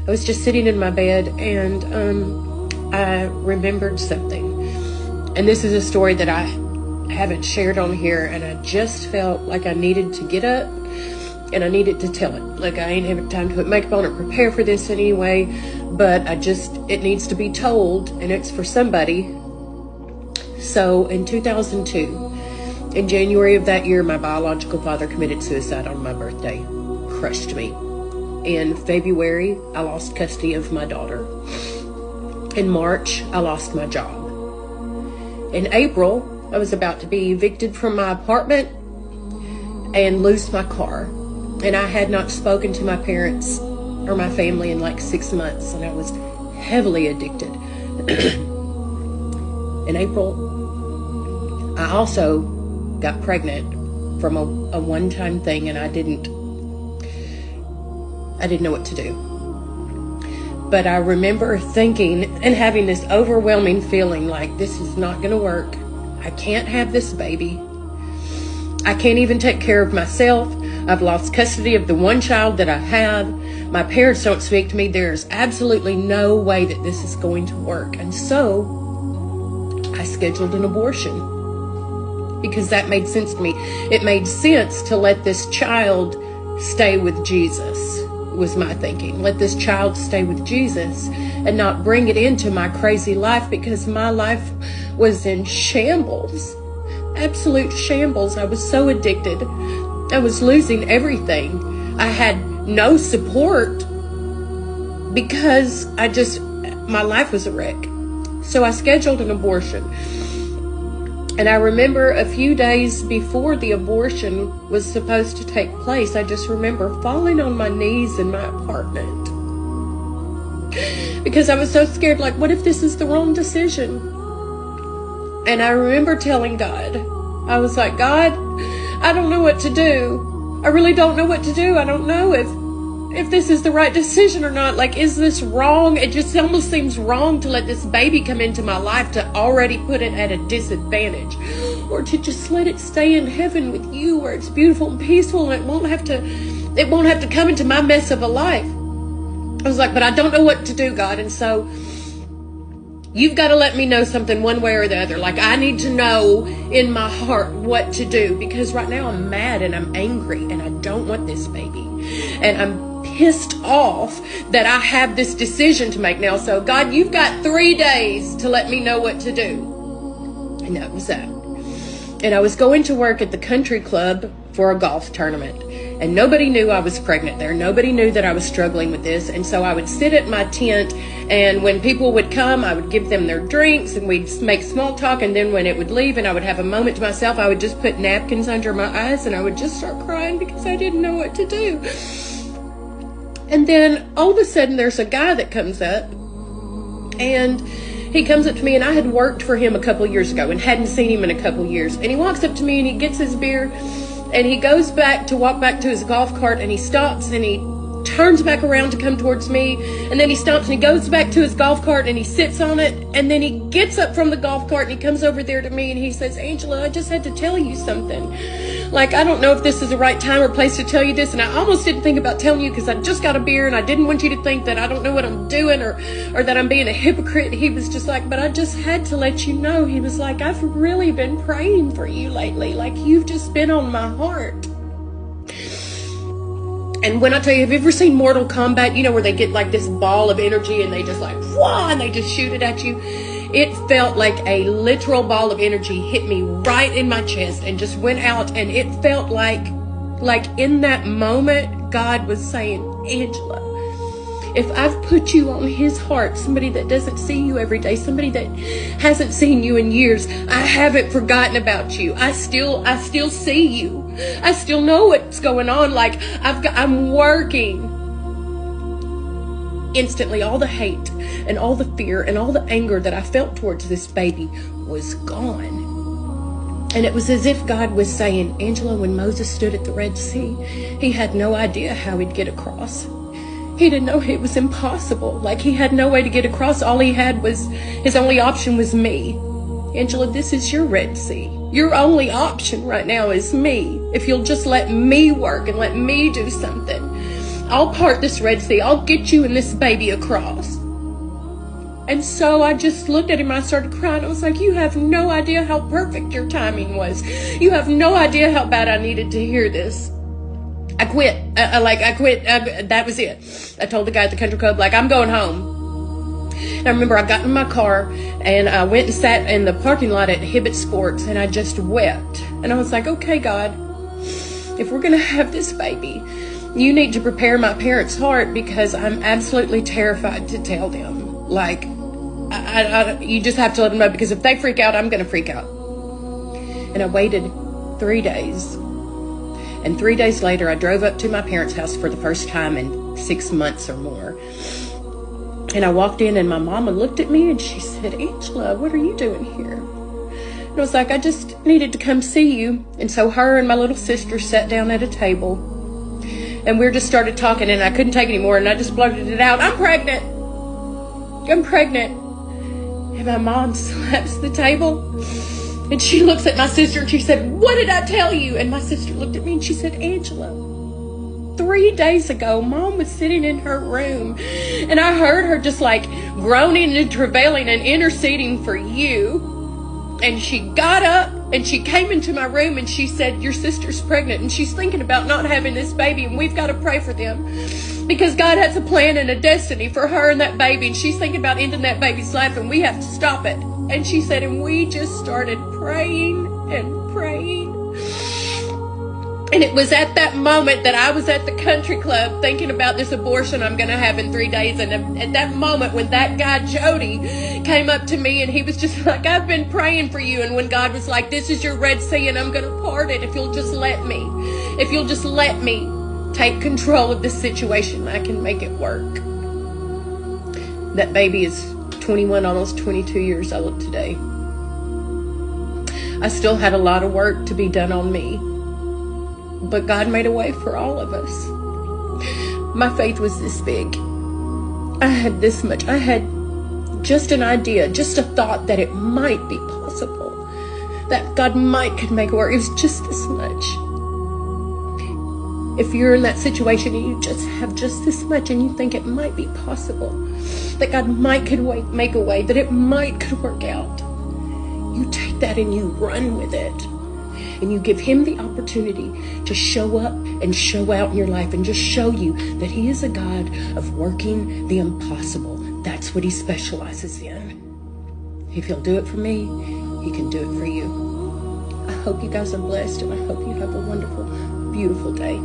I was just sitting in my bed, and I remembered something. And this is a story that I haven't shared on here, and I just felt like I needed to get up and I needed to tell it. Like, I ain't having time to put makeup on or prepare for this anyway, but it needs to be told, and it's for somebody. So in 2002, in January of that year, my biological father committed suicide on my birthday. Crushed me. In February, I lost custody of my daughter. In March, I lost my job. In April, I was about to be evicted from my apartment and lose my car. And I had not spoken to my parents or my family in like 6 months, and I was heavily addicted. In April, I also got pregnant from a one-time thing, and I didn't know what to do. But I remember thinking and having this overwhelming feeling like, this is not going to work. I can't have this baby. I can't even take care of myself. I've lost custody of the one child that I have. My parents don't speak to me. There's absolutely no way that this is going to work. And so I scheduled an abortion because that made sense to me. It made sense to let this child stay with Jesus, was my thinking. Let this child stay with Jesus and not bring it into my crazy life, because my life was in shambles. Absolute shambles. I was so addicted. I was losing everything. I had no support because my life was a wreck. So I scheduled an abortion. And I remember a few days before the abortion was supposed to take place, I just remember falling on my knees in my apartment because I was so scared, like, what if this is the wrong decision? And I remember telling God, I was like, God, I don't know what to do. I really don't know what to do. I don't know if this is the right decision or not. Like, is this wrong? It just almost seems wrong to let this baby come into my life, to already put it at a disadvantage, or to just let it stay in heaven with you where it's beautiful and peaceful, and it won't have to come into my mess of a life. I was like, but I don't know what to do, God. And so you've got to let me know something one way or the other. Like, I need to know in my heart what to do, because right now I'm mad and I'm angry and I don't want this baby. And I'm pissed off that I have this decision to make now. So God, you've got 3 days to let me know what to do. And that was that. And I was going to work at the country club for a golf tournament. And nobody knew I was pregnant there. Nobody knew that I was struggling with this. And so I would sit at my tent, and when people would come, I would give them their drinks, and we'd make small talk. And then when it would leave and I would have a moment to myself, I would just put napkins under my eyes and I would just start crying because I didn't know what to do. And then all of a sudden there's a guy that comes up, and he comes up to me, and I had worked for him a couple years ago and hadn't seen him in a couple years. And he walks up to me and he gets his beer, and he goes back to walk back to his golf cart, and he stops and he turns back around to come towards me, and then he stops and he goes back to his golf cart and he sits on it, and then he gets up from the golf cart and he comes over there to me and he says, Angela, I just had to tell you something. Like, I don't know if this is the right time or place to tell you this, and I almost didn't think about telling you because I just got a beer and I didn't want you to think that I don't know what I'm doing or that I'm being a hypocrite. He was just like, but I just had to let you know. He was like, I've really been praying for you lately. Like, you've just been on my heart. And when I tell you, have you ever seen Mortal Kombat, you know, where they get like this ball of energy and they just like, whoa, and they just shoot it at you? It felt like a literal ball of energy hit me right in my chest and just went out. And it felt like in that moment, God was saying, Angela, if I've put you on his heart, somebody that doesn't see you every day, somebody that hasn't seen you in years, I haven't forgotten about you. I still see you. I still know what's going on. Like, I'm working. Instantly, all the hate and all the fear and all the anger that I felt towards this baby was gone. And it was as if God was saying, Angela, when Moses stood at the Red Sea, he had no idea how he'd get across. He didn't know, it was impossible. Like, he had no way to get across. All he had was, his only option was me. Angela, this is your Red Sea. Your only option right now is me. If you'll just let me work and let me do something, I'll part this Red Sea. I'll get you and this baby across. And so I just looked at him and I started crying. I was like, you have no idea how perfect your timing was. You have no idea how bad I needed to hear this. I quit. I quit. That was it. I told the guy at the country club, like, I'm going home. And I remember I got in my car and I went and sat in the parking lot at Hibbett Sports and I just wept. And I was like, okay, God, if we're going to have this baby, you need to prepare my parents' heart, because I'm absolutely terrified to tell them. Like, you just have to let them know, because if they freak out, I'm going to freak out. And I waited 3 days. And 3 days later, I drove up to my parents' house for the first time in 6 months or more. And I walked in and my mama looked at me and she said, Angela, what are you doing here? And I was like, I just needed to come see you. And so her and my little sister sat down at a table and we just started talking, and I couldn't take it anymore. And I just blurted it out. I'm pregnant. I'm pregnant. And my mom slaps the table and she looks at my sister and she said, what did I tell you? And my sister looked at me and she said, Angela, 3 days ago, Mom was sitting in her room and I heard her just like groaning and travailing and interceding for you. And she got up and she came into my room and she said, your sister's pregnant and she's thinking about not having this baby, and we've got to pray for them because God has a plan and a destiny for her and that baby, and she's thinking about ending that baby's life and we have to stop it. And she said, and we just started praying and praying. And it was at that moment that I was at the country club thinking about this abortion I'm going to have in 3 days. And at that moment when that guy, Jody, came up to me and he was just like, I've been praying for you. And when God was like, this is your Red Sea and I'm going to part it if you'll just let me. If you'll just let me take control of this situation, I can make it work. That baby is 21, almost 22 years old today. I still had a lot of work to be done on me. But God made a way for all of us. My faith was this big. I had this much. I had just an idea, just a thought that it might be possible, that God could make it work. It was just this much. If you're in that situation and you just have just this much and you think it might be possible, that God could make a way, that it could work out, you take that and you run with it. And you give him the opportunity to show up and show out in your life and just show you that he is a God of working the impossible. That's what he specializes in. If he'll do it for me, he can do it for you. I hope you guys are blessed, and I hope you have a wonderful, beautiful day.